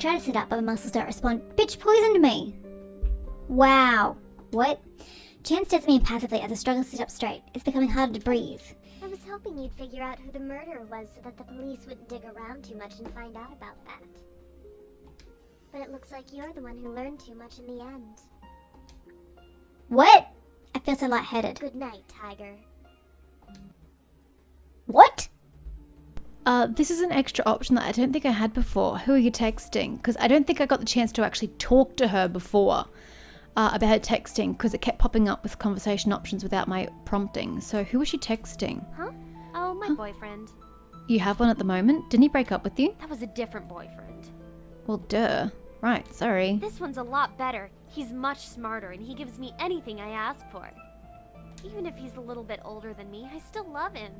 try to sit up, but my muscles don't respond. Bitch poisoned me! Wow. What? Jan stares at me impassively as I struggle to sit up straight. It's becoming harder to breathe. I was hoping you'd figure out who the murderer was so that the police wouldn't dig around too much and find out about that. But it looks like you're the one who learned too much in the end. What? I feel so lightheaded. Good night, Tiger. What? This is an extra option that I don't think I had before. Who are you texting? Because I don't think I got the chance to actually talk to her before about her texting, because it kept popping up with conversation options without my prompting. So who was she texting? Huh? Oh, my boyfriend. You have one at the moment? Didn't he break up with you? That was a different boyfriend. Well, duh. Right, sorry. This one's a lot better. He's much smarter and he gives me anything I ask for. Even if he's a little bit older than me, I still love him.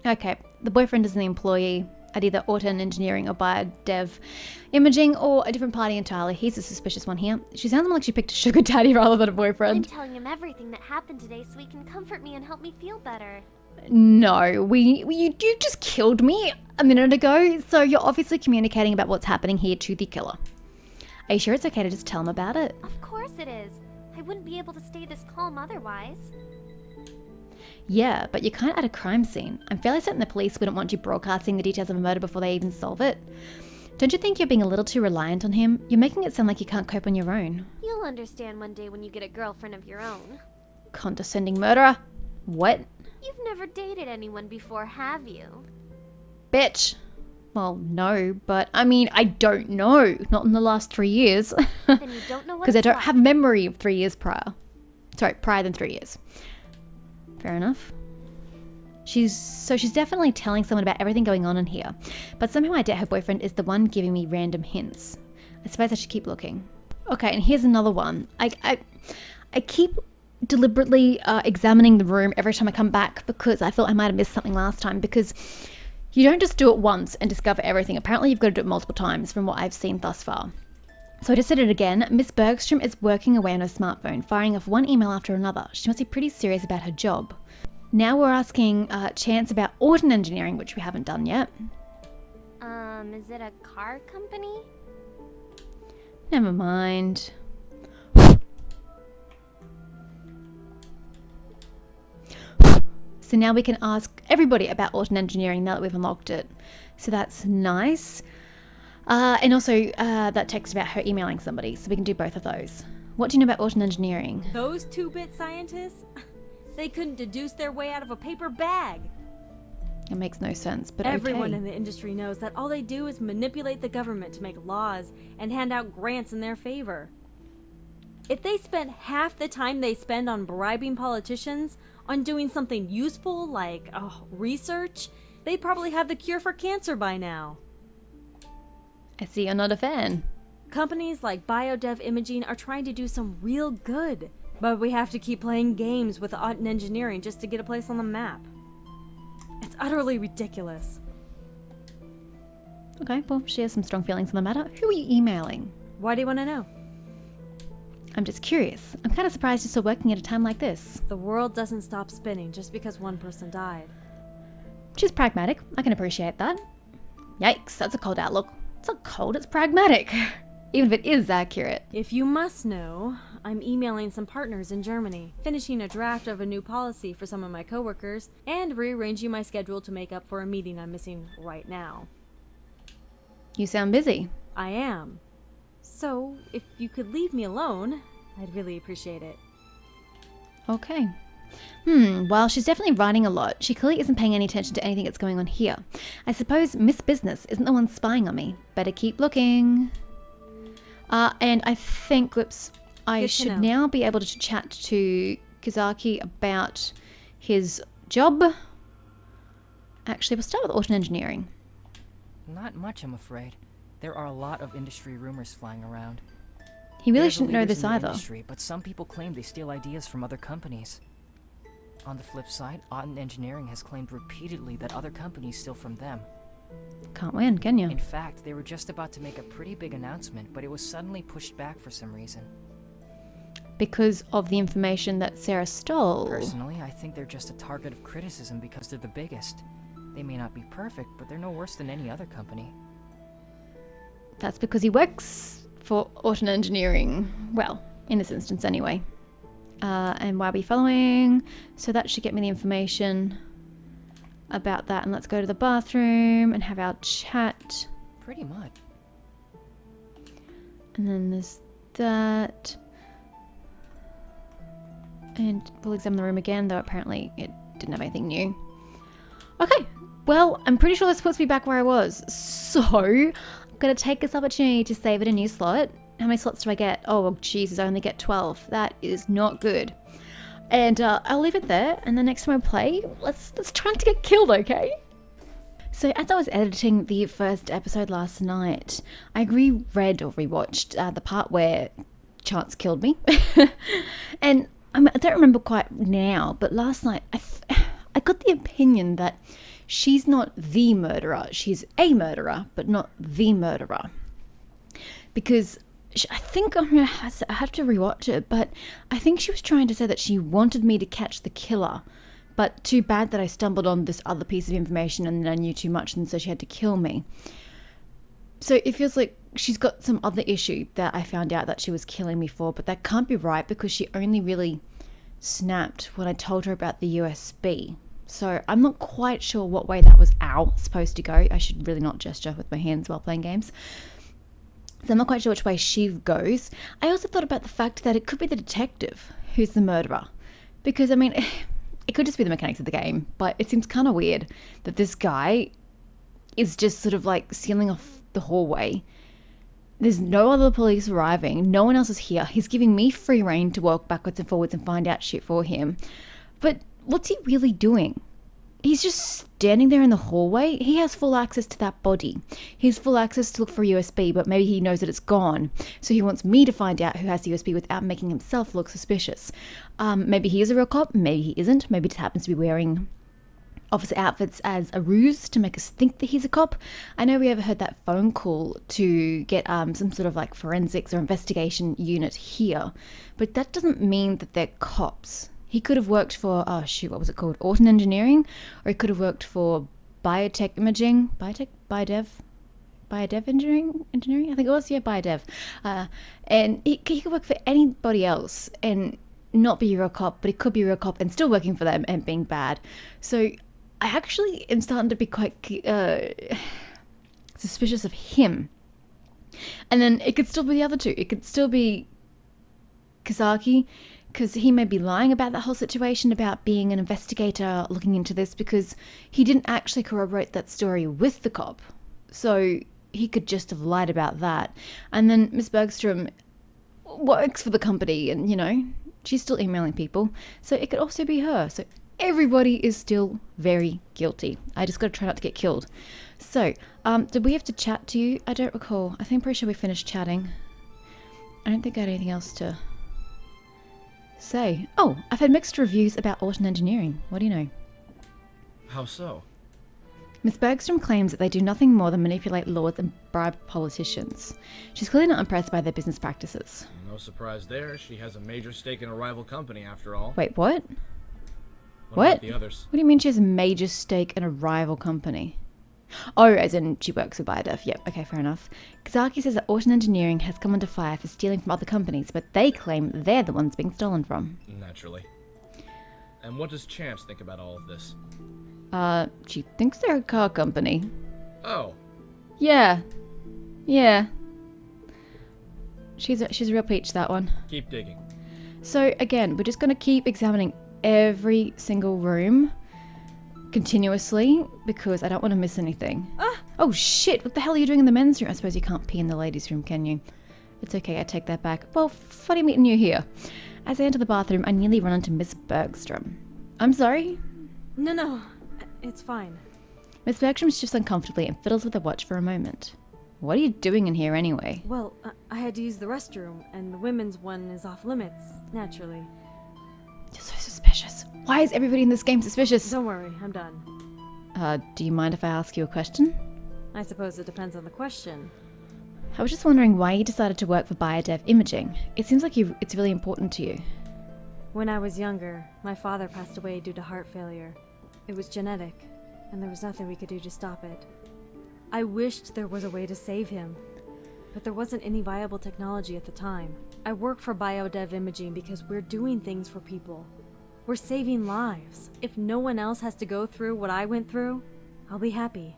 Okay, the boyfriend is an employee at either auto and engineering or biodev imaging or a different party entirely. He's a suspicious one here. She sounds more like she picked a sugar daddy rather than a I'm boyfriend. telling him everything that happened today so he can comfort me and help me feel better. No, you just killed me a minute ago, so you're obviously communicating about what's happening here to the killer. Are you sure it's okay to just tell him about it? Of course it is. I wouldn't be able to stay this calm otherwise. Yeah, but you're kind of at a crime scene. I'm fairly certain the police wouldn't want you broadcasting the details of a murder before they even solve it. Don't you think you're being a little too reliant on him? You're making it sound like you can't cope on your own. You'll understand one day when you get a girlfriend of your own. Condescending murderer. What? You've never dated anyone before, have you? Bitch. Well, no, but I mean, I don't know. Not in the last 3 years. Then you don't know what Because I it's don't like. have memory of 3 years prior. Sorry, prior than 3 years. Fair enough. She's definitely telling someone about everything going on in here. But somehow I doubt her boyfriend is the one giving me random hints. I suppose I should keep looking. Okay, and here's another one. I keep deliberately examining the room every time I come back because I thought I might have missed something last time, because you don't just do it once and discover everything. Apparently you've got to do it multiple times from what I've seen thus far. So I just did it again. Miss Bergstrom is working away on her smartphone, firing off one email after another. She must be pretty serious about her job. Now we're asking Chance about auto engineering, which we haven't done yet. Is it a car company? Never mind. So now we can ask everybody about auto engineering now that we've unlocked it. So that's nice. And also that text about her emailing somebody, so we can do both of those. What do you know about auto engineering? Those 2-bit scientists? They couldn't deduce their way out of a paper bag. It makes no sense, but Everyone okay. in the industry knows that all they do is manipulate the government to make laws and hand out grants in their favor. If they spent half the time they spend on bribing politicians on doing something useful like research, they'd probably have the cure for cancer by now. I see you're not a fan. Companies like Biodev Imaging are trying to do some real good, but we have to keep playing games with art and engineering just to get a place on the map. It's utterly ridiculous. Okay, well, she has some strong feelings on the matter. Who are you emailing? Why do you want to know? I'm just curious. I'm kind of surprised you're still working at a time like this. The world doesn't stop spinning just because one person died. She's pragmatic. I can appreciate that. Yikes, that's a cold outlook. It's not cold, it's pragmatic. Even if it is accurate. If you must know, I'm emailing some partners in Germany, finishing a draft of a new policy for some of my coworkers, and rearranging my schedule to make up for a meeting I'm missing right now. You sound busy. I am. So, if you could leave me alone, I'd really appreciate it. Okay. Well, she's definitely writing a lot. She clearly isn't paying any attention to anything that's going on here. I suppose Miss Business isn't the one spying on me. Better keep looking. And I think, I should now be able to chat to Kizaki about his job. Actually, we'll start with auto engineering. Not much, I'm afraid. There are a lot of industry rumors flying around. He really They're the shouldn't know leaders this in the either. industry, but some people claim they steal ideas from other companies. On the flip side, Otten Engineering has claimed repeatedly that other companies steal from them. Can't win, can you? In fact, they were just about to make a pretty big announcement, but it was suddenly pushed back for some reason. Because of the information that Sarah stole. Personally, I think they're just a target of criticism because they're the biggest. They may not be perfect, but they're no worse than any other company. that's because he works for Autumn Engineering. Well, in this instance anyway. And why are we following? So that should get me the information about that. And let's go to the bathroom and have our chat. Pretty much. And then there's that. And we'll examine the room again, though apparently it didn't have anything new. Okay, well, I'm pretty sure this puts me back where I was. So, I'm going to take this opportunity to save it a new slot. How many slots do I get? Oh, well, Jesus, I only get 12. That is not good. And I'll leave it there, and the next time I play, let's try not to get killed, okay? So as I was editing the first episode last night, I reread or rewatched the part where Chance killed me. And I don't remember quite now, but last night I got the opinion that she's not the murderer. She's a murderer, but not the murderer. Because I think I have to rewatch it, but I think she was trying to say that she wanted me to catch the killer. But too bad that I stumbled on this other piece of information and then I knew too much, and so she had to kill me. So it feels like she's got some other issue that I found out that she was killing me for, but that can't be right because she only really snapped when I told her about the USB. So I'm not quite sure what way that was supposed to go. I should really not gesture with my hands while playing games. So I'm not quite sure which way she goes. I also thought about the fact that it could be the detective who's the murderer. Because, I mean, it could just be the mechanics of the game, but it seems kind of weird that this guy is just sort of like sealing off the hallway. There's no other police arriving. No one else is here. He's giving me free rein to walk backwards and forwards and find out shit for him. But what's he really doing? He's just standing there in the hallway. He has full access to that body. He has full access to look for a USB, but maybe he knows that it's gone. So he wants me to find out who has the USB without making himself look suspicious. Maybe he is a real cop. Maybe he isn't. Maybe he just happens to be wearing officer outfits as a ruse to make us think that he's a cop. I know we overheard that phone call to get some sort of like forensics or investigation unit here, but that doesn't mean that they're cops. He could have worked for, what was it called? Autumn Engineering? Or he could have worked for Biotech Imaging? Biodev Engineering? I think it was, yeah, Biodev. And he could work for anybody else and not be a real cop, but he could be a real cop and still working for them and being bad. So I actually am starting to be quite suspicious of him. And then it could still be the other two. It could still be Kazaki, because he may be lying about that whole situation about being an investigator looking into this, because he didn't actually corroborate that story with the cop. So he could just have lied about that. And then Miss Bergstrom works for the company and, you know, she's still emailing people. So it could also be her. So everybody is still very guilty. I just got to try not to get killed. So, did we have to chat to you? I don't recall. I think I'm pretty sure we finished chatting. I don't think I had anything else to say. Oh, I've had mixed reviews about Autumn Engineering. What do you know? How so? Miss Bergstrom claims that they do nothing more than manipulate laws and bribe politicians. She's clearly not impressed by their business practices. No surprise there. She has a major stake in a rival company, after all. Wait, what? What about the others? What do you mean she has a major stake in a rival company? Oh, as in she works for Biodev. Yep, okay, fair enough. Kazaki says that Autumn Engineering has come under fire for stealing from other companies, but they claim they're the ones being stolen from. Naturally. And what does Chance think about all of this? She thinks they're a car company. Oh. Yeah. She's a real peach, that one. Keep digging. So again, we're just going to keep examining every single room continuously because I don't want to miss anything. Oh shit, what the hell are you doing in the men's room? I suppose you can't pee in the ladies' room, can you? It's okay, I take that back. Well, funny meeting you here. As I enter the bathroom, I nearly run into Miss Bergstrom. I'm sorry? No, it's fine. Miss Bergstrom shifts uncomfortably and fiddles with her watch for a moment. What are you doing in here anyway? Well, I had to use the restroom, and the women's one is off limits, naturally. You're so suspicious. Why is everybody in this game suspicious? Don't worry, I'm done. Do you mind if I ask you a question? I suppose it depends on the question. I was just wondering why you decided to work for Biodev Imaging. It seems like it's really important to you. When I was younger, my father passed away due to heart failure. It was genetic, and there was nothing we could do to stop it. I wished there was a way to save him. but there wasn't any viable technology at the time. I work for biodev imaging because we're doing things for people. We're saving lives. If no one else has to go through what I went through, I'll be happy.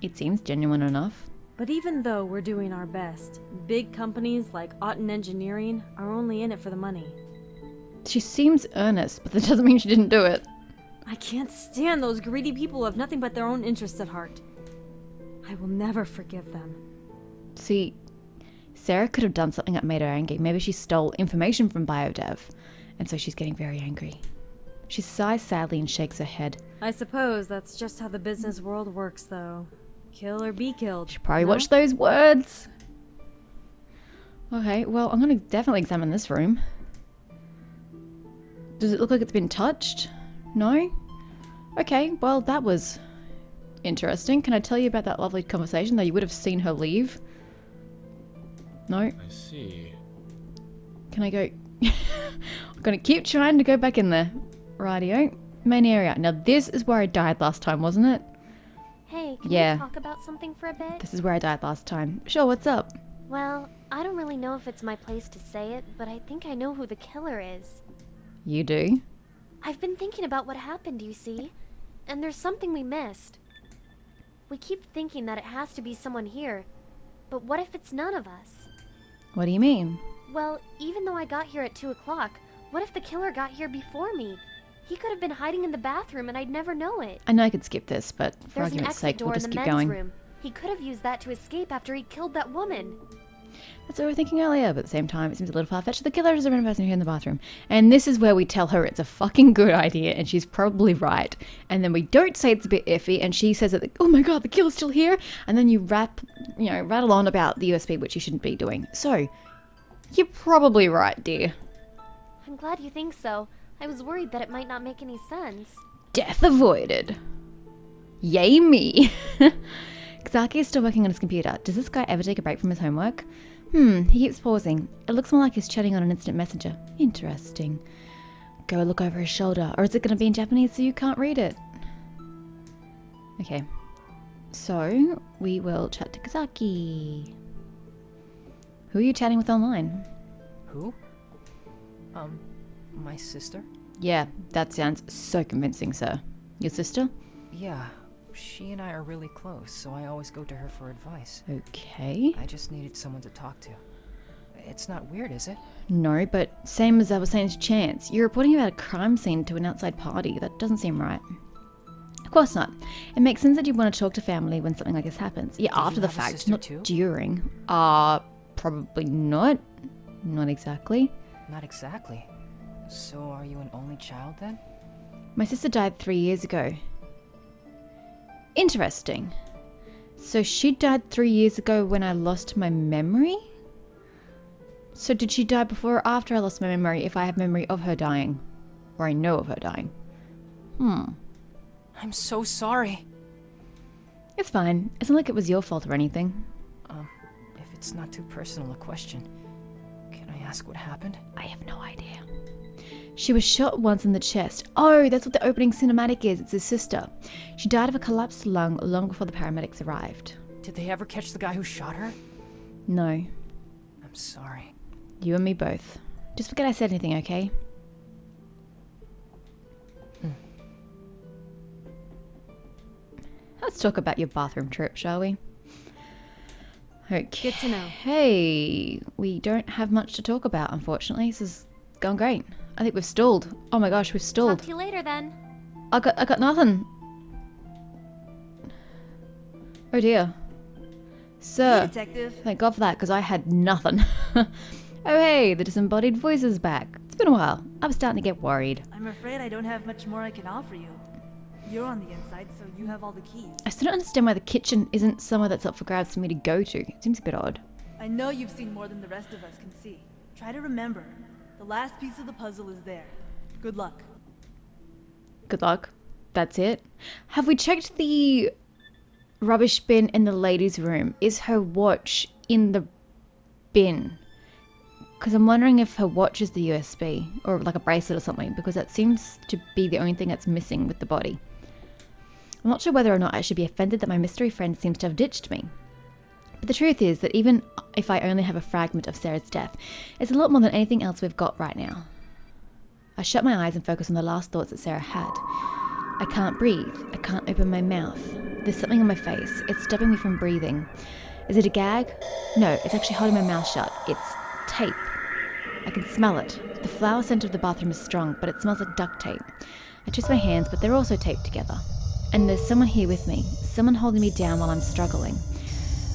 It seems genuine enough. But even though we're doing our best, big companies like Otten Engineering are only in it for the money. She seems earnest, but that doesn't mean she didn't do it. I can't stand those greedy people who have nothing but their own interests at heart. I will never forgive them. See, Sarah could have done something that made her angry. Maybe she stole information from Biodev, and so she's getting very angry. She sighs sadly and shakes her head. I suppose that's just how the business world works, though. Kill or be killed. Should probably watch those words. Okay, well, I'm going to definitely examine this room. Does it look like it's been touched? No? Okay, well, that was interesting. Can I tell you about that lovely conversation that you would have seen her leave? No? I see. Can I go? I'm going to keep trying to go back in there. Rightio. Main area. Now, this is where I died last time, wasn't it? Hey, can Yeah. we talk about something for a bit? This is where I died last time. Sure, what's up? Well, I don't really know if it's my place to say it, but I think I know who the killer is. You do? I've been thinking about what happened, you see, and there's something we missed. We keep thinking that it has to be someone here, but what if it's none of us? What do you mean? Well, even though I got here at 2 o'clock, what if the killer got here before me? He could have been hiding in the bathroom and I'd never know it. I know I could skip this, but for There's an argument's exit sake, door we'll in just the keep men's going. room. He could have used that to escape after he killed that woman. That's what we were thinking earlier, but at the same time, it seems a little far-fetched. The killer is a random person here in the bathroom. And this is where we tell her it's a fucking good idea, and she's probably right. And then we don't say it's a bit iffy, and she says that, oh my god, the killer's still here. And then you rattle on about the USB, which you shouldn't be doing. So, you're probably right, dear. I'm glad you think so. I was worried that it might not make any sense. Death avoided. Yay me. Kazaki is still working on his computer. Does this guy ever take a break from his homework? He keeps pausing. It looks more like he's chatting on an instant messenger. Interesting. Go look over his shoulder. Or is it going to be in Japanese so you can't read it? Okay. So, we will chat to Kazaki. Who are you chatting with online? Who? My sister? Yeah, that sounds so convincing, sir. Your sister? Yeah, she and I are really close, so I always go to her for advice. Okay. I just needed someone to talk to. It's not weird, is it? No, but same as I was saying to Chance, you're reporting about a crime scene to an outside party. That doesn't seem right. Of course not. It makes sense that you'd want to talk to family when something like this happens. Yeah, Do you after the have a fact, sister not too? during. Probably not. Not exactly. Not exactly. So are you an only child then? My sister died 3 years ago. Interesting. So she died 3 years ago when I lost my memory? So did she die before or after I lost my memory if I have memory of her dying? Or I know of her dying? I'm so sorry. It's fine. It's not like it was your fault or anything. If it's not too personal a question, can I ask what happened? I have no idea. She was shot once in the chest. Oh, that's what the opening cinematic is. It's his sister. She died of a collapsed lung long before the paramedics arrived. Did they ever catch the guy who shot her? No. I'm sorry. You and me both. Just forget I said anything, okay? Let's talk about your bathroom trip, shall we? Okay. Good to know. Hey, we don't have much to talk about, unfortunately. This is going great. I think we've stalled. Oh my gosh, we've Talk stalled. to you later then. I got nothing. Oh dear. Sir. Detective. Thank God for that, because I had nothing. Oh hey, the disembodied voice is back. It's been a while. I was starting to get worried. I'm afraid I don't have much more I can offer you. You're on the inside, so you have all the keys. I still don't understand why the kitchen isn't somewhere that's up for grabs for me to go to. It seems a bit odd. I know you've seen more than the rest of us can see. Try to remember. The last piece of the puzzle is there. Good luck. Good luck. That's it. Have we checked the rubbish bin in the ladies' room? Is her watch in the bin? Because I'm wondering if her watch is the USB or like a bracelet or something, because that seems to be the only thing that's missing with the body. I'm not sure whether or not I should be offended that my mystery friend seems to have ditched me. But the truth is that even if I only have a fragment of Sarah's death, it's a lot more than anything else we've got right now. I shut my eyes and focus on the last thoughts that Sarah had. I can't breathe. I can't open my mouth. There's something on my face. It's stopping me from breathing. Is it a gag? No, it's actually holding my mouth shut. It's tape. I can smell it. The flower scent of the bathroom is strong, but it smells like duct tape. I twist my hands, but they're also taped together. And there's someone here with me. Someone holding me down while I'm struggling.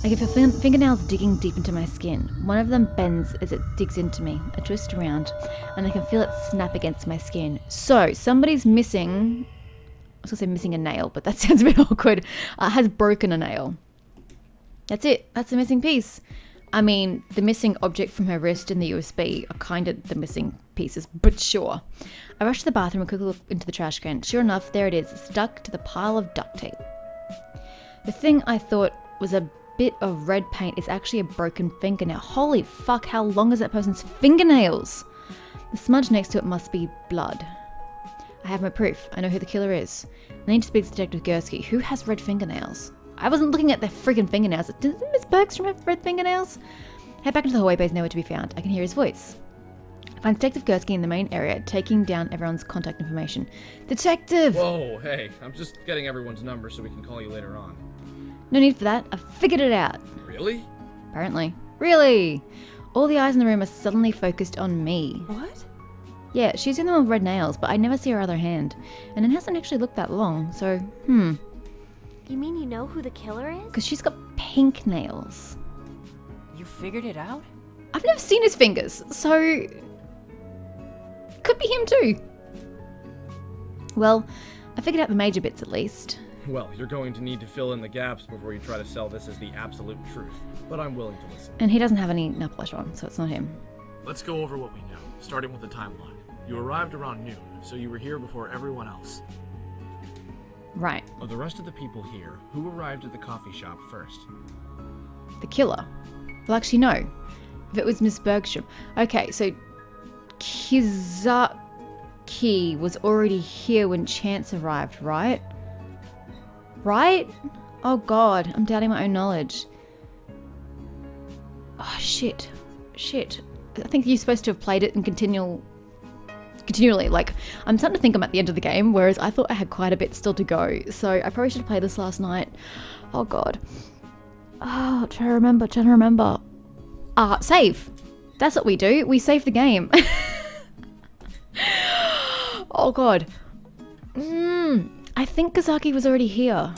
I can feel fingernails digging deep into my skin. One of them bends as it digs into me. I twist around, and I can feel it snap against my skin. So, somebody's missing... I was going to say missing a nail, but that sounds a bit awkward. Has broken a nail. That's it. That's the missing piece. I mean, the missing object from her wrist and the USB are kind of the missing pieces, but sure. I rush to the bathroom and quickly look into the trash can. Sure enough, there it is, stuck to the pile of duct tape. The thing I thought was a bit of red paint is actually a broken fingernail. Holy fuck, how long is that person's fingernails? The smudge next to it must be blood. I have my proof. I know who the killer is. I need to speak to Detective Gursky. Who has red fingernails? I wasn't looking at their friggin' fingernails. Did Miss Bergstrom have red fingernails? Head back into the hallway, but he's nowhere to be found. I can hear his voice. I find Detective Gursky in the main area, taking down everyone's contact information. Detective! Whoa, hey, I'm just getting everyone's number so we can call you later on. No need for that. I've figured it out. Really? Apparently. Really? All the eyes in the room are suddenly focused on me. What? Yeah, she's in the one with red nails, but I never see her other hand. And it hasn't actually looked that long, so, You mean you know who the killer is? Because she's got pink nails. You figured it out? I've never seen his fingers, so... Could be him too. Well, I figured out the major bits at least. Well, you're going to need to fill in the gaps before you try to sell this as the absolute truth. But I'm willing to listen. And he doesn't have any nail polish on, so it's not him. Let's go over what we know, starting with the timeline. You arrived around noon, so you were here before everyone else. Right. Of the rest of the people here, who arrived at the coffee shop first? The killer. Well, actually, no. If it was Miss Bergstrom. Okay, so Kizaki was already here when Chance arrived, right? Right? Oh god, I'm doubting my own knowledge. Oh shit. Shit. I think you're supposed to have played it in continually. Like, I'm starting to think I'm at the end of the game, whereas I thought I had quite a bit still to go. So I probably should have played this last night. Oh god. Oh, trying to remember. Save. That's what we do. We save the game. Oh god. I think Kazaki was already here.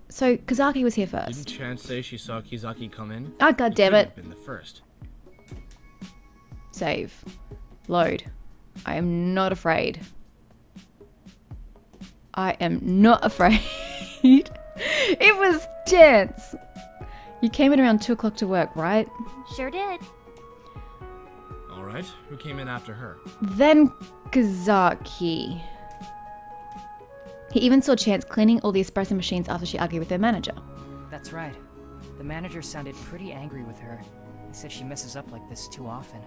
So Kazaki was here first. Didn't Chance say she saw Kizaki come in? Oh god damn it. Been the first. Save. Load. I am not afraid. I am not afraid. It was Chance. You came in around 2 o'clock to work, right? Sure did. Alright, who came in after her? Then Kazaki. He even saw Chance cleaning all the espresso machines after she argued with her manager. That's right. The manager sounded pretty angry with her. He said she messes up like this too often.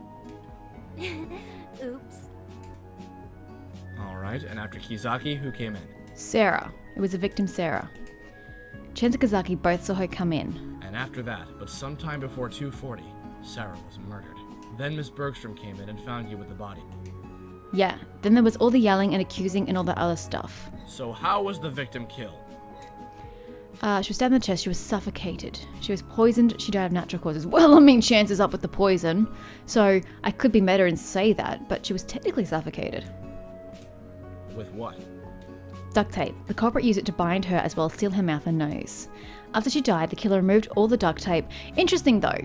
Oops. Alright, and after Kizaki, who came in? Sarah. It was the victim, Sarah. Chance and Kazaki both saw her come in. And after that, but sometime before 2:40, Sarah was murdered. Then Miss Bergstrom came in and found you with the body. Yeah, then there was all the yelling and accusing and all that other stuff. So how was the victim killed? She was stabbed in the chest, she was suffocated. She was poisoned, she died of natural causes. Well, I mean, Chance is up with the poison, so I could be meta and say that, but she was technically suffocated. With what? Duct tape. The culprit used it to bind her as well as seal her mouth and nose. After she died, the killer removed all the duct tape. Interesting though.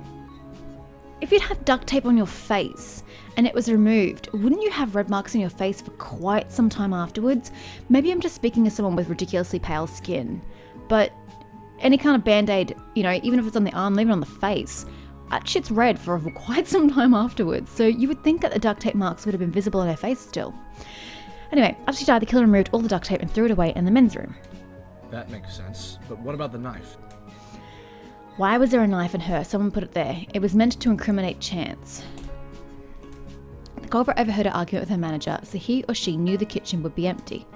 If you'd have duct tape on your face and it was removed, wouldn't you have red marks on your face for quite some time afterwards? Maybe I'm just speaking as someone with ridiculously pale skin, but any kind of band-aid, you know, even if it's on the arm, leave it on the face, that shit's red for quite some time afterwards, so you would think that the duct tape marks would have been visible on her face still. Anyway, after she died, the killer removed all the duct tape and threw it away in the men's room. That makes sense, but what about the knife? Why was there a knife in her? Someone put it there. It was meant to incriminate Chance. The culprit overheard her argument with her manager, so he or she knew the kitchen would be empty.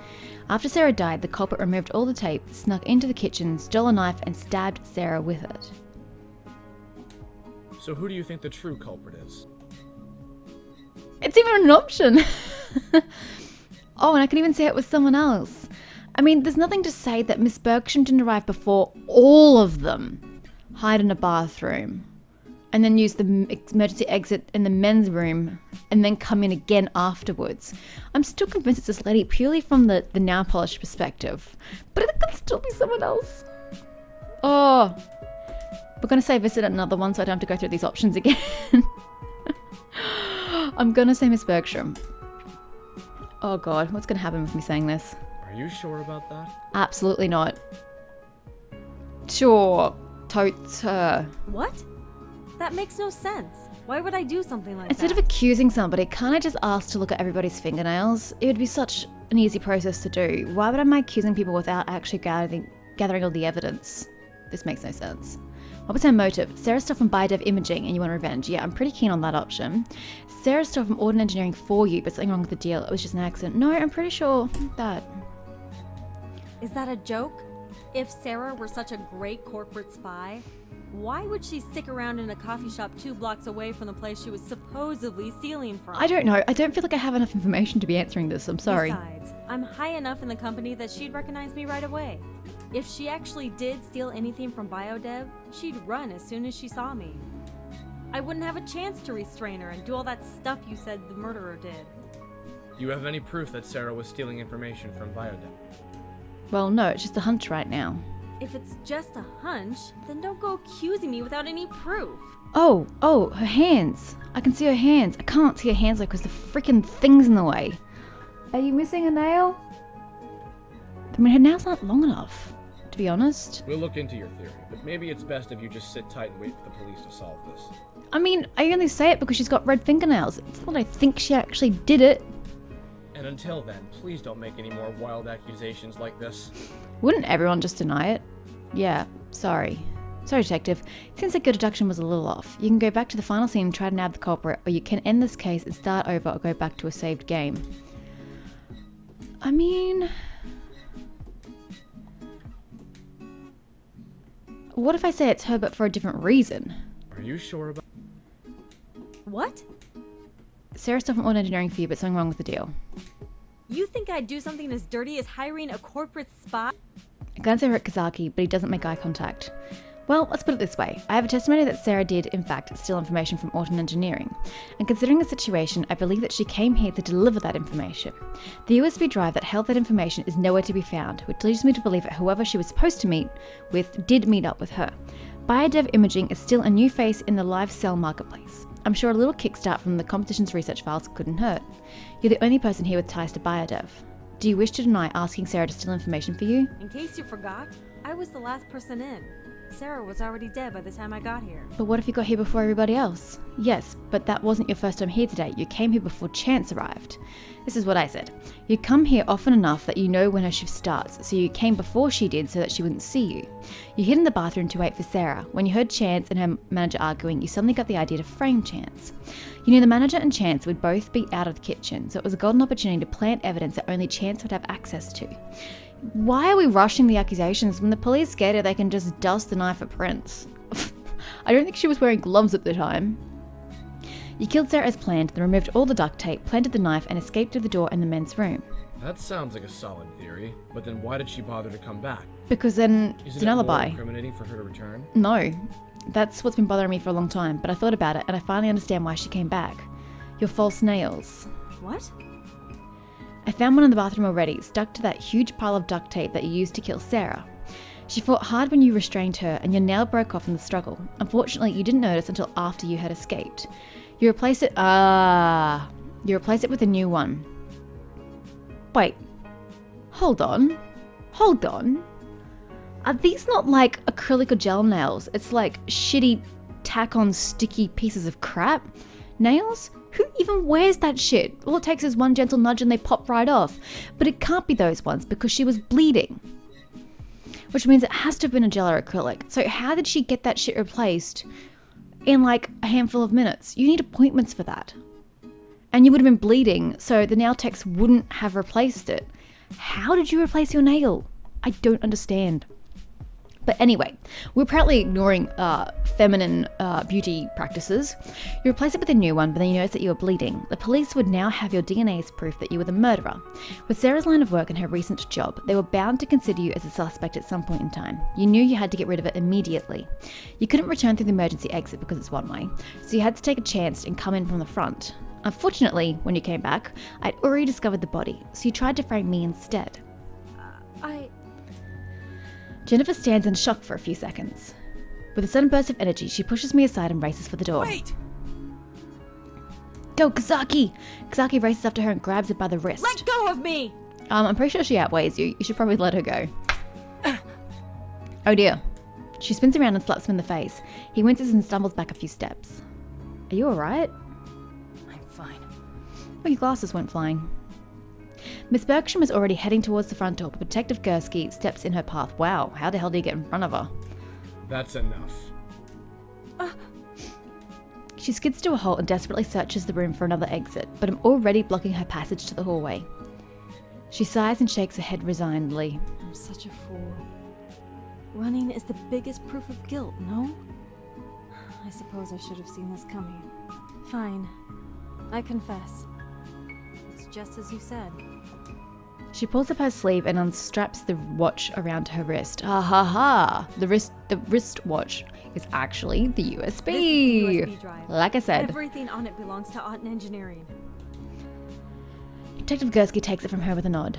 After Sarah died, the culprit removed all the tape, snuck into the kitchen, stole a knife, and stabbed Sarah with it. So who do you think the true culprit is? It's even an option. Oh, and I can even say it was someone else. I mean, there's nothing to say that Miss Bergstrom didn't arrive before all of them, hide in a bathroom, and then use the emergency exit in the men's room, and then come in again afterwards. I'm still convinced it's this lady purely from the nail polish perspective, but it could still be someone else. Oh, we're going to say visit another one so I don't have to go through these options again. I'm going to say Miss Bergstrom. Oh God, what's going to happen with me saying this? Are you sure about that? Absolutely not. Sure, totes her. What? That makes no sense. Why would I do something like Instead that? of accusing somebody, can't I just ask to look at everybody's fingernails? It would be such an easy process to do. Why would I be accusing people without actually gathering all the evidence? This makes no sense. What was her motive? Sarah's stuff from Biodev Imaging and you want revenge. Yeah, I'm pretty keen on that option. Sarah's stuff from Auden Engineering for you, but something wrong with the deal. It was just an accident. No, I'm pretty sure that. Is that a joke? If Sarah were such a great corporate spy, why would she stick around in a coffee shop 2 blocks away from the place she was supposedly stealing from? I don't know. I don't feel like I have enough information to be answering this. I'm sorry. Besides, I'm high enough in the company that she'd recognize me right away. If she actually did steal anything from Biodev, she'd run as soon as she saw me. I wouldn't have a chance to restrain her and do all that stuff you said the murderer did. Do you have any proof that Sarah was stealing information from Biodev? Well, no, it's just a hunch right now. If it's just a hunch, then don't go accusing me without any proof. Oh, her hands. I can see her hands. I can't see her hands though because the freaking thing's in the way. Are you missing a nail? I mean, her nails aren't long enough, to be honest. We'll look into your theory, but maybe it's best if you just sit tight and wait for the police to solve this. I mean, I only say it because she's got red fingernails. It's not that I think she actually did it. And until then, please don't make any more wild accusations like this. Wouldn't everyone just deny it? Yeah, sorry. Sorry, detective. It seems like your deduction was a little off. You can go back to the final scene and try to nab the culprit, or you can end this case and start over or go back to a saved game. I mean... what if I say it's her but for a different reason? Are you sure about... What? Sarah's stuff from Auden Engineering for you, but something wrong with the deal. You think I'd do something as dirty as hiring a corporate spy? I glance over at Kazaki, but he doesn't make eye contact. Well, let's put it this way. I have a testimony that Sarah did, in fact, steal information from Auden Engineering. And considering the situation, I believe that she came here to deliver that information. The USB drive that held that information is nowhere to be found, which leads me to believe that whoever she was supposed to meet with did meet up with her. Biodev Imaging is still a new face in the live cell marketplace. I'm sure a little kickstart from the competition's research files couldn't hurt. You're the only person here with ties to Biodev. Do you wish to deny asking Sarah to steal information for you? In case you forgot, I was the last person in. Sarah was already dead by the time I got here. But what if you got here before everybody else? Yes, but that wasn't your first time here today. You came here before Chance arrived. This is what I said. You come here often enough that you know when her shift starts, so you came before she did so that she wouldn't see you. You hid in the bathroom to wait for Sarah. When you heard Chance and her manager arguing, you suddenly got the idea to frame Chance. You knew the manager and Chance would both be out of the kitchen, so it was a golden opportunity to plant evidence that only Chance would have access to. Why are we rushing the accusations? When the police get her, they can just dust the knife at Prince. I don't think she was wearing gloves at the time. You killed Sarah as planned, then removed all the duct tape, planted the knife, and escaped through the door in the men's room. That sounds like a solid theory, but then why did she bother to come back? Because then it's an alibi. Isn't it more incriminating for her to return? No. That's what's been bothering me for a long time, but I thought about it and I finally understand why she came back. Your false nails. What? I found one in the bathroom already, stuck to that huge pile of duct tape that you used to kill Sarah. She fought hard when you restrained her, and your nail broke off in the struggle. Unfortunately, you didn't notice until after you had escaped. You replaced it with a new one. Wait. Hold on. Are these not like acrylic or gel nails? It's like shitty tack-on sticky pieces of crap. Nails? Who even wears that shit? All it takes is one gentle nudge and they pop right off. But it can't be those ones because she was bleeding. Which means it has to have been a gel or acrylic. So how did she get that shit replaced in like a handful of minutes? You need appointments for that. And you would have been bleeding, so the nail techs wouldn't have replaced it. How did you replace your nail? I don't understand. But anyway, we're apparently ignoring feminine beauty practices. You replace it with a new one, but then you notice that you are bleeding. The police would now have your DNA as proof that you were the murderer. With Sarah's line of work and her recent job, they were bound to consider you as a suspect at some point in time. You knew you had to get rid of it immediately. You couldn't return through the emergency exit because it's one way, so you had to take a chance and come in from the front. Unfortunately, when you came back, I'd already discovered the body, so you tried to frame me instead. Jennifer stands in shock for a few seconds. With a sudden burst of energy, she pushes me aside and races for the door. Wait! Go, Kazaki! Kazaki races after her and grabs her by the wrist. Let go of me! I'm pretty sure she outweighs you. You should probably let her go. Oh dear. She spins around and slaps him in the face. He winces and stumbles back a few steps. Are you alright? I'm fine. Oh, your glasses went flying. Miss Bergstrom is already heading towards the front door, but Detective Gursky steps in her path. Wow, how the hell do you get in front of her? That's enough. She skids to a halt and desperately searches the room for another exit, but I'm already blocking her passage to the hallway. She sighs and shakes her head resignedly. I'm such a fool. Running is the biggest proof of guilt, no? I suppose I should have seen this coming. Fine. I confess. It's just as you said. She pulls up her sleeve and unstraps the watch around her wrist. Ha ha ha! The wrist watch is actually the USB. This is the USB drive. Like I said. Everything on it belongs to Art and Engineering. Detective Gursky takes it from her with a nod.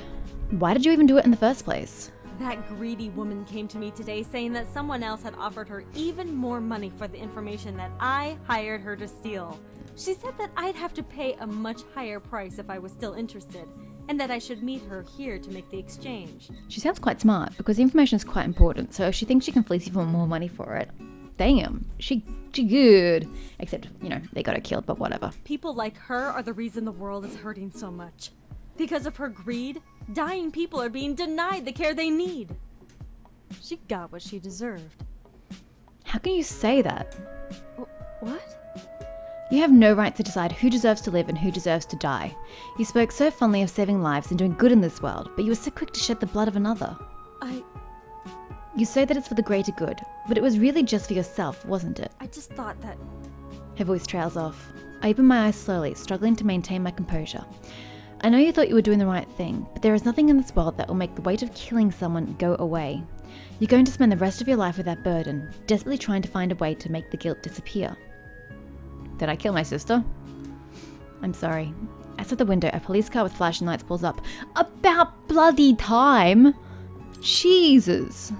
Why did you even do it in the first place? That greedy woman came to me today saying that someone else had offered her even more money for the information that I hired her to steal. She said that I'd have to pay a much higher price if I was still interested, and that I should meet her here to make the exchange. She sounds quite smart, because the information is quite important, so if she thinks she can fleece you for more money for it, damn, she good. Except, they got her killed, but whatever. People like her are the reason the world is hurting so much. Because of her greed, dying people are being denied the care they need. She got what she deserved. How can you say that? What? You have no right to decide who deserves to live and who deserves to die. You spoke so fondly of saving lives and doing good in this world, but you were so quick to shed the blood of another. You say that it's for the greater good, but it was really just for yourself, wasn't it? I just thought that... Her voice trails off. I open my eyes slowly, struggling to maintain my composure. I know you thought you were doing the right thing, but there is nothing in this world that will make the weight of killing someone go away. You're going to spend the rest of your life with that burden, desperately trying to find a way to make the guilt disappear. Did I kill my sister? I'm sorry. Outside the window, a police car with flashing lights pulls up. About bloody time! Jesus!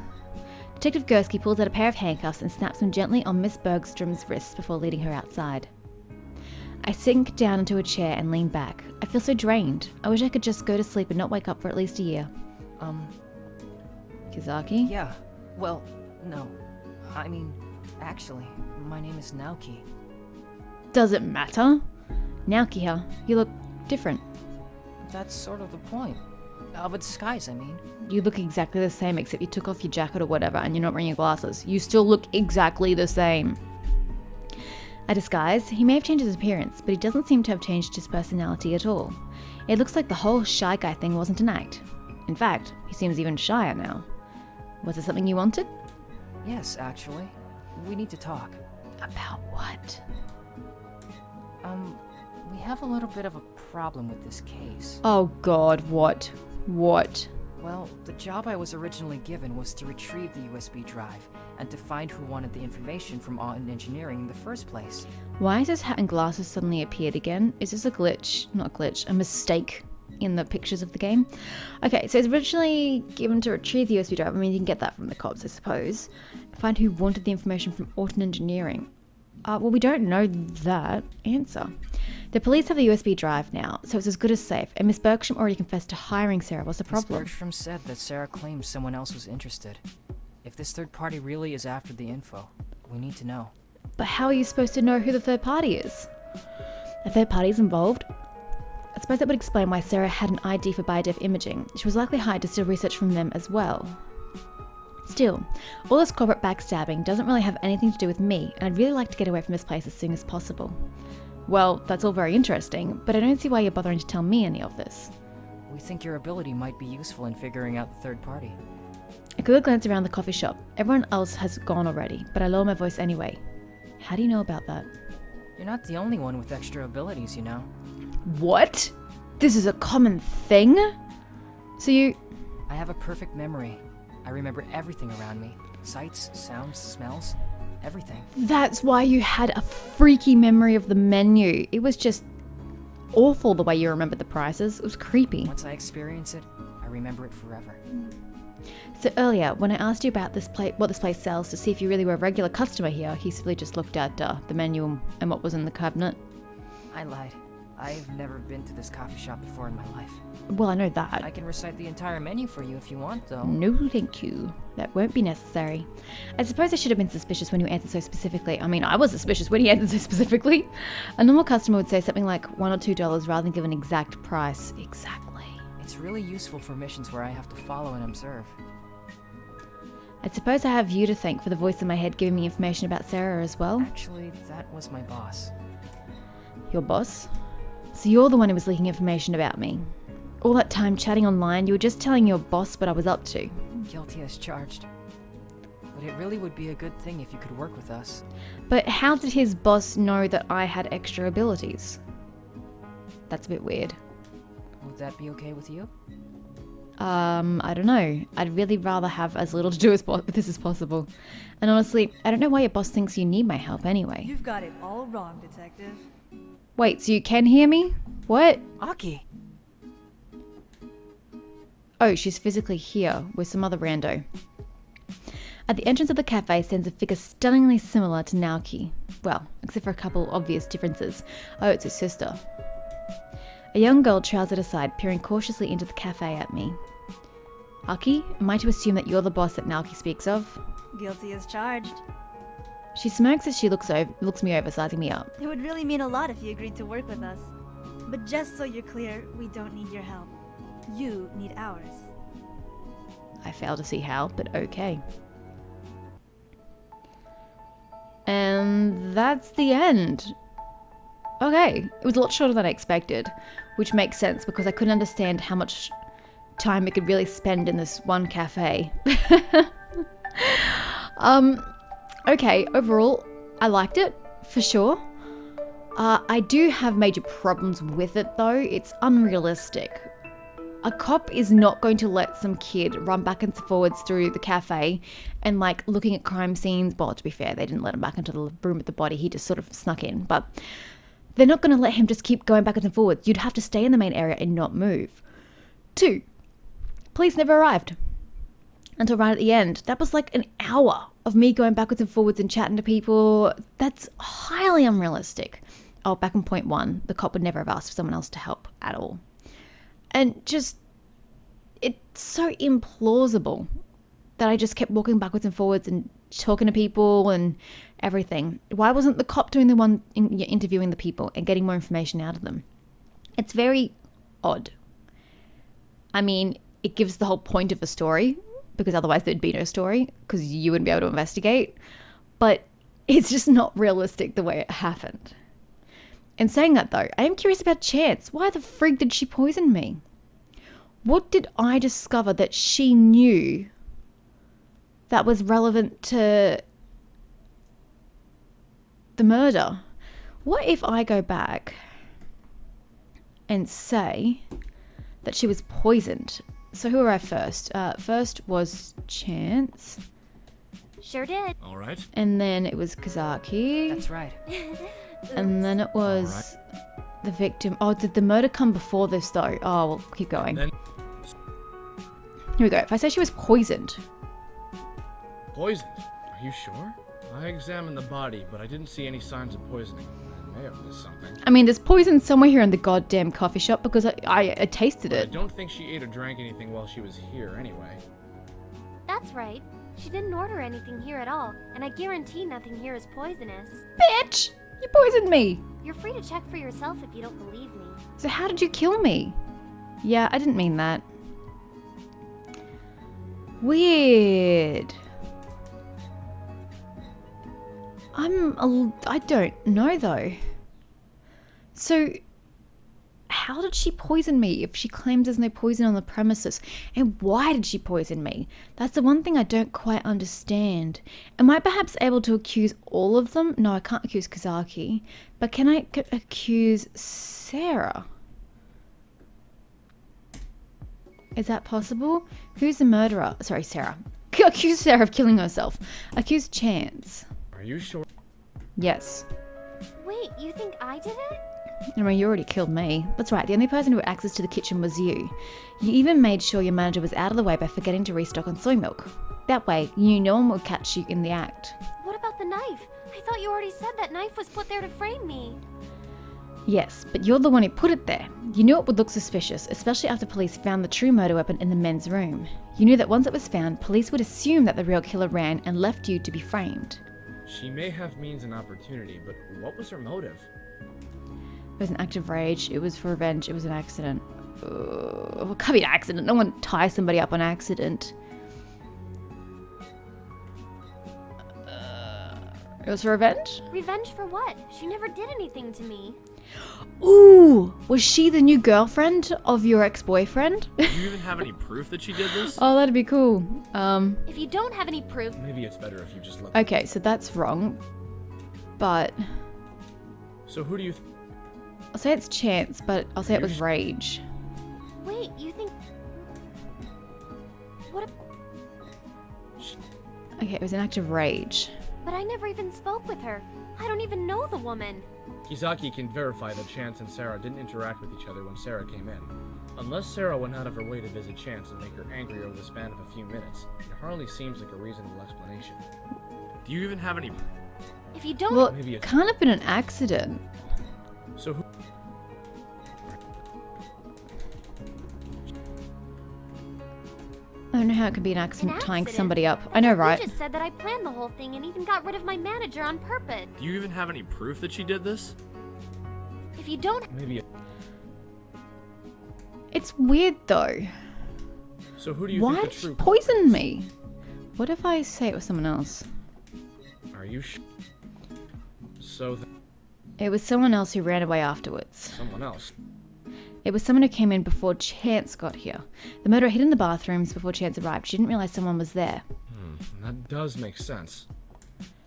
Detective Gursky pulls out a pair of handcuffs and snaps them gently on Miss Bergstrom's wrists before leading her outside. I sink down into a chair and lean back. I feel so drained. I wish I could just go to sleep and not wake up for at least a year. Kazaki? Yeah, well, no. I mean, actually, my name is Naoki. Does it matter? Naoki, huh? You look different. That's sort of the point. Of a disguise, I mean. You look exactly the same, except you took off your jacket or whatever and you're not wearing your glasses. You still look exactly the same. A disguise? He may have changed his appearance, but he doesn't seem to have changed his personality at all. It looks like the whole shy guy thing wasn't an act. In fact, he seems even shyer now. Was it something you wanted? Yes, actually. We need to talk. About what? We have a little bit of a problem with this case. Oh god, what? What? Well, the job I was originally given was to retrieve the USB drive and to find who wanted the information from Art and Engineering in the first place. Why has his hat and glasses suddenly appeared again? Is this a glitch? Not a glitch, a mistake in the pictures of the game? Okay, so it's originally given to retrieve the USB drive. I mean, you can get that from the cops, I suppose. Find who wanted the information from Art and Engineering. Well, we don't know that answer. The police have the USB drive now, so it's as good as safe, and Miss Bergstrom already confessed to hiring Sarah. What's the problem? Miss Bergstrom said that Sarah claimed someone else was interested. If this third party really is after the info, we need to know. But how are you supposed to know who the third party is? A third party's involved? I suppose that would explain why Sarah had an ID for biodef imaging. She was likely hired to steal research from them as well. Still, all this corporate backstabbing doesn't really have anything to do with me, and I'd really like to get away from this place as soon as possible. Well, that's all very interesting, but I don't see why you're bothering to tell me any of this. We think your ability might be useful in figuring out the third party. I quickly glance around the coffee shop. Everyone else has gone already, but I lower my voice anyway. How do you know about that? You're not the only one with extra abilities, you know. What? This is a common thing? So you... I have a perfect memory. I remember everything around me. Sights, sounds, smells, everything. That's why you had a freaky memory of the menu. It was just awful the way you remembered the prices. It was creepy. Once I experience it, I remember it forever. So earlier, when I asked you about what this place sells to see if you really were a regular customer here, he simply just looked at the menu and what was in the cabinet. I lied. I've never been to this coffee shop before in my life. Well, I know that. I can recite the entire menu for you if you want, though. No, thank you. That won't be necessary. I suppose I should have been suspicious when you answered so specifically. I mean, I was suspicious when he answered so specifically. A normal customer would say something like $1 or $2 rather than give an exact price. Exactly. It's really useful for missions where I have to follow and observe. I suppose I have you to thank for the voice in my head giving me information about Sarah as well. Actually, that was my boss. Your boss? So you're the one who was leaking information about me. All that time chatting online, you were just telling your boss what I was up to. Guilty as charged. But it really would be a good thing if you could work with us. But how did his boss know that I had extra abilities? That's a bit weird. Would that be okay with you? I don't know. I'd really rather have as little to do with this as possible. And honestly, I don't know why your boss thinks you need my help anyway. You've got it all wrong, Detective. Wait, so you can hear me? What? Aki! Oh, she's physically here with some other rando. At the entrance of the cafe stands a figure stunningly similar to Naoki. Well, except for a couple obvious differences. Oh, it's his sister. A young girl trousered aside, peering cautiously into the cafe at me. Aki, am I to assume that you're the boss that Naoki speaks of? Guilty as charged. She smirks as she looks me over, sizing me up. It would really mean a lot if you agreed to work with us. But just so you're clear, we don't need your help. You need ours. I fail to see how, but okay. And that's the end. Okay, it was a lot shorter than I expected, which makes sense because I couldn't understand how much time we could really spend in this one cafe. Okay, overall, I liked it, for sure. I do have major problems with it though. It's unrealistic. A cop is not going to let some kid run back and forwards through the cafe and like looking at crime scenes. Well, to be fair, they didn't let him back into the room with the body. He just sort of snuck in, but they're not going to let him just keep going backwards and forwards. You'd have to stay in the main area and not move. 2, police never arrived until right at the end. That was like an hour of me going backwards and forwards and chatting to people. That's highly unrealistic. Oh, back in point 1, the cop would never have asked for someone else to help at all. And just, it's so implausible that I just kept walking backwards and forwards and talking to people and everything. Why wasn't the cop doing the one interviewing the people and getting more information out of them? It's very odd. I mean, it gives the whole point of a story, because otherwise there'd be no story, because you wouldn't be able to investigate. But it's just not realistic the way it happened. In saying that though, I am curious about Chance. Why the frig did she poison me? What did I discover that she knew that was relevant to the murder? What if I go back and say that she was poisoned? So who arrived first? First was Chance. Sure did. All right. And then it was Kazaki. That's right. And then it was the victim. Oh, did the murder come before this though? Oh, we'll keep going. Then Here we go. If I say she was poisoned. poisoned. Are you sure? I examined the body, but I didn't see any signs of poisoning. I may have missed something. I mean, there's poison somewhere here in the goddamn coffee shop because I tasted I it. don't think she ate or drank anything while she was here anyway. That's right. She didn't order anything here at all, and I guarantee nothing here is poisonous. Bitch! You poisoned me! You're free to check for yourself if you don't believe me. So how did you kill me? Yeah, I didn't mean that. Weird. I don't know though. So, how did she poison me if she claims there's no poison on the premises? And why did she poison me? That's the one thing I don't quite understand. Am I perhaps able to accuse all of them? No, I can't accuse Kazaki. But can I accuse Sarah? Is that possible? Who's the murderer? Sorry, Sarah. Accuse Sarah of killing herself. Accuse Chance. Are you sure? Yes. Wait, you think I did it? I mean, you already killed me. That's right, the only person who had access to the kitchen was you. You even made sure your manager was out of the way by forgetting to restock on soy milk. That way, you knew no one would catch you in the act. What about the knife? I thought you already said that knife was put there to frame me. Yes, but you're the one who put it there. You knew it would look suspicious, especially after police found the true murder weapon in the men's room. You knew that once it was found, police would assume that the real killer ran and left you to be framed. She may have means and opportunity, but what was her motive? It was an act of rage, it was for revenge, it was an accident. It can't be an accident, no one ties somebody up on accident. It was for revenge? Revenge for what? She never did anything to me. Ooh, was she the new girlfriend of your ex-boyfriend? Do you even have any proof that she did this? Oh, that'd be cool. If you don't have any proof... Maybe it's better if you just look. Okay, so that's wrong. But... So who do you I'll say it's Chance, but I'll say it was rage. Wait, you think... What? Okay, it was an act of rage. But I never even spoke with her. I don't even know the woman. Kizaki can verify that Chance and Sarah didn't interact with each other when Sarah came in. Unless Sarah went out of her way to visit Chance and make her angry over the span of a few minutes, it hardly seems like a reasonable explanation. Do you even have any... If you don't... Well, Maybe it it's... can't have been an accident. So who... I don't know how it could be an accident An tying accident? somebody up. I know, right? You just said that I planned the whole thing and even got rid of my manager on purpose. Do you even have any proof that she did this? If you don't... Maybe... It's weird though. So who do you Why think did the she true... poison me? What if I say it was someone else? Are you So It was someone else who ran away afterwards. someone else. It was someone who came in before Chance got here. The murderer hid in the bathrooms before Chance arrived. She didn't realize someone was there. That does make sense.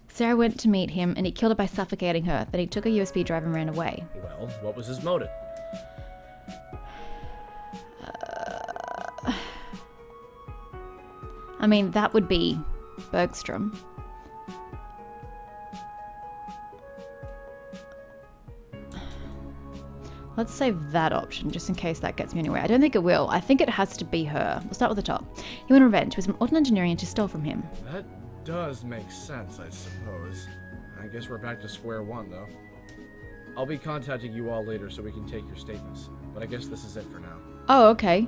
Sarah went to meet him and he killed her by suffocating her. Then he took a USB drive and ran away. Well, what was his motive? I mean, that would be Bergstrom. Let's save that option, just in case that gets me anywhere. I don't think it will. I think it has to be her. We'll start with the top. He wanted revenge. He was from Auto Engineering and she stole from him. That does make sense, I suppose. I guess we're back to square one, though. I'll be contacting you all later so we can take your statements, but I guess this is it for now. Oh, okay.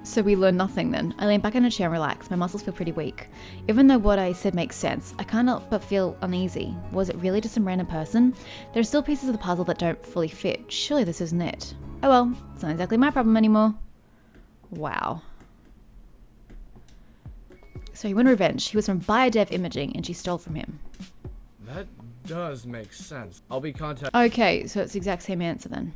So we learn nothing then. I lean back in a chair and relax. My muscles feel pretty weak. Even though what I said makes sense, I can't help but feel uneasy. Was it really just some random person? There are still pieces of the puzzle that don't fully fit. Surely this isn't it. Oh well, it's not exactly my problem anymore. Wow. So he wanted revenge. He was from Biodev Imaging and she stole from him. That does make sense. I'll be contacting... Okay, so it's the exact same answer then.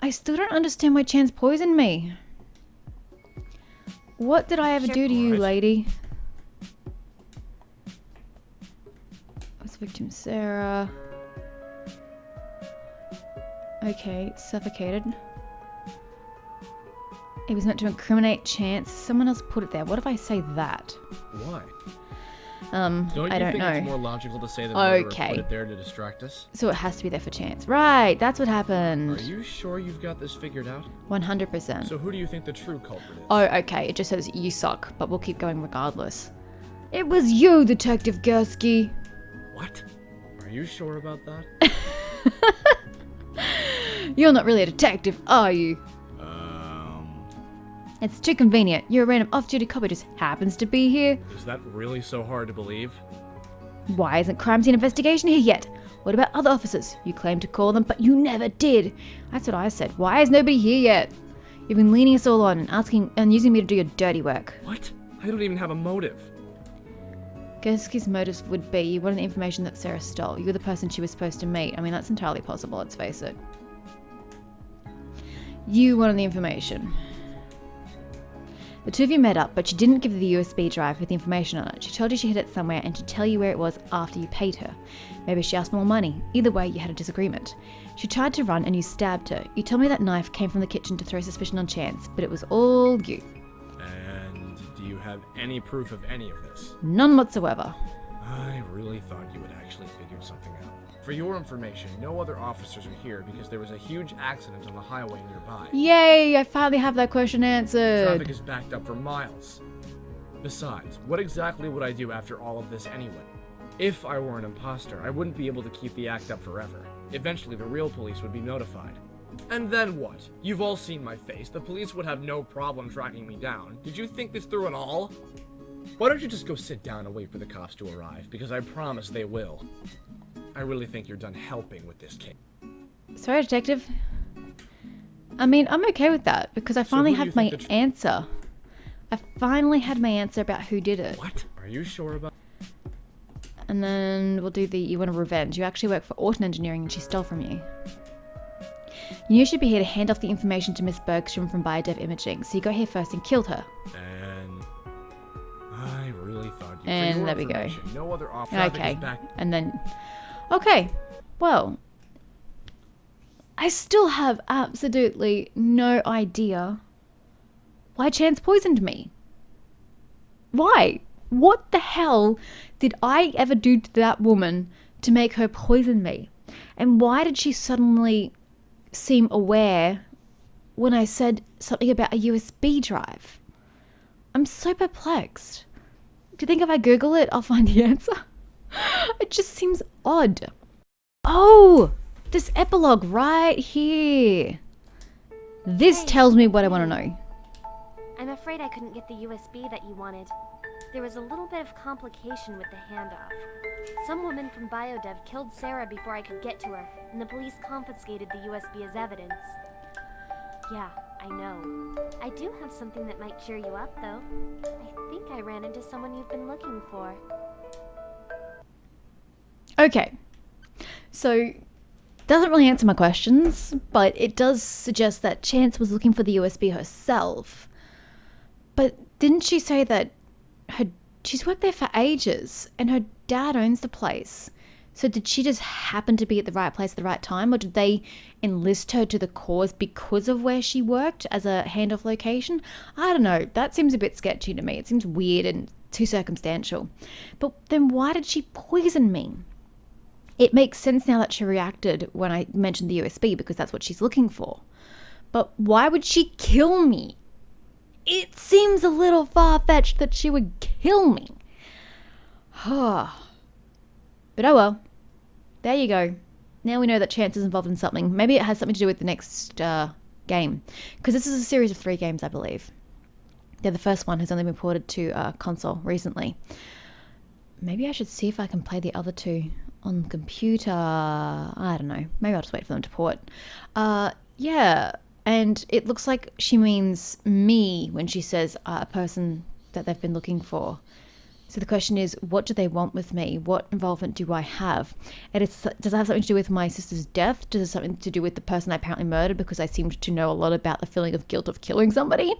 I still don't understand why Chance poisoned me. What did I ever do to you, lady? What's victim Sarah? Okay, suffocated. It was meant to incriminate Chance. Someone else put it there. What if I say that? Why? I don't think know. it's more logical to say that murderer Okay. put it there to distract us? So it has to be there for Chance. Right, that's what happened. Are you sure you've got this figured out? 100%. So who do you think the true culprit is? Oh, okay. It just says you suck, but we'll keep going regardless. It was you, Detective Gursky. What? Are you sure about that? You're not really a detective, are you? It's too convenient. You're a random off-duty cop who just happens to be here. Is that really so hard to believe? Why isn't crime scene investigation here yet? What about other officers? You claimed to call them, but you never did. That's what I said. Why is nobody here yet? You've been leading us all on and asking and using me to do your dirty work. What? I don't even have a motive. Gursky's motives would be you wanted the information that Sarah stole. You were the person she was supposed to meet. I mean, that's entirely possible, let's face it. You wanted the information. The two of you met up, but she didn't give the USB drive with the information on it. She told you she hid it somewhere and she'd tell you where it was after you paid her. Maybe she asked for more money. Either way, you had a disagreement. She tried to run and you stabbed her. You told me that knife came from the kitchen to throw suspicion on Chance, but it was all you. And do you have any proof of any of this? None whatsoever. I really thought you had actually figured something out. For your information, no other officers are here because there was a huge accident on the highway nearby. Yay, I finally have that question answered. Traffic is backed up for miles. Besides, what exactly would I do after all of this anyway? If I were an imposter, I wouldn't be able to keep the act up forever. Eventually, the real police would be notified. And then what? You've all seen my face. The police would have no problem tracking me down. Did you think this through at all? Why don't you just go sit down and wait for the cops to arrive? Because I promise they will. I really think you're done helping with this case. Sorry, detective. I mean, I'm okay with that because I finally who do you have my think answer. I finally had my answer about who did it. What? Are you sure about? And then we'll do the you want a revenge. You actually work for Autumn Engineering and she stole from you. You knew you should be here to hand off the information to Miss Bergstrom from Biodev Imaging, so you got here first and killed her. And I really thought you. And there we go. No other Okay, and then... Okay, well... I still have absolutely no idea why Chance poisoned me. Why? What the hell did I ever do to that woman to make her poison me? And why did she suddenly seem aware when I said something about a USB drive? I'm so perplexed. Do you think if I Google it, I'll find the answer? It just seems odd. Oh, this epilogue right here. This tells me what I want to know. I'm afraid I couldn't get the USB that you wanted. There was a little bit of complication with the handoff. Some woman from Biodev killed Sarah before I could get to her, and the police confiscated the USB as evidence. Yeah, I know. I do have something that might cheer you up, though. I think I ran into someone you've been looking for. Okay. So, doesn't really answer my questions, but it does suggest that Chance was looking for the USB herself. But didn't she say that she's worked there for ages and her dad owns the place? So did she just happen to be at the right place at the right time, or did they enlist her to the cause because of where she worked as a handoff location? I don't know. That seems a bit sketchy to me. It seems weird and too circumstantial. But then why did she poison me? It makes sense now that she reacted when I mentioned the USB because that's what she's looking for. But why would she kill me? It seems a little far-fetched that she would kill me. But oh well. There you go. Now we know that Chance is involved in something. Maybe it has something to do with the next game. Because this is a series of 3 games, I believe. Yeah, the first one has only been ported to console recently. Maybe I should see if I can play the other 2 on computer. I don't know. Maybe I'll just wait for them to port. Yeah. And it looks like she means me when she says a person that they've been looking for. So the question is, what do they want with me? What involvement do I have? And does it have something to do with my sister's death? Does it have something to do with the person I apparently murdered because I seemed to know a lot about the feeling of guilt of killing somebody?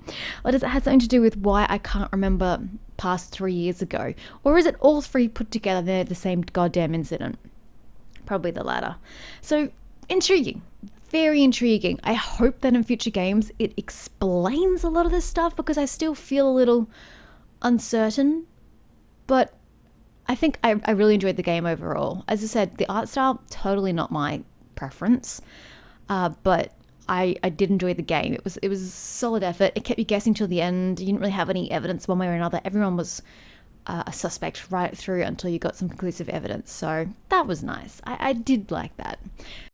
Or does it have something to do with why I can't remember past 3 years ago? Or is it all 3 put together? They're the same goddamn incident. Probably the latter. So intriguing. Very intriguing. I hope that in future games it explains a lot of this stuff because I still feel a little uncertain. But I think I really enjoyed the game overall. As I said, the art style, totally not my preference. But I did enjoy the game. It was a solid effort. It kept you guessing till the end. You didn't really have any evidence one way or another. Everyone was a suspect right through until you got some conclusive evidence. So that was nice. I did like that.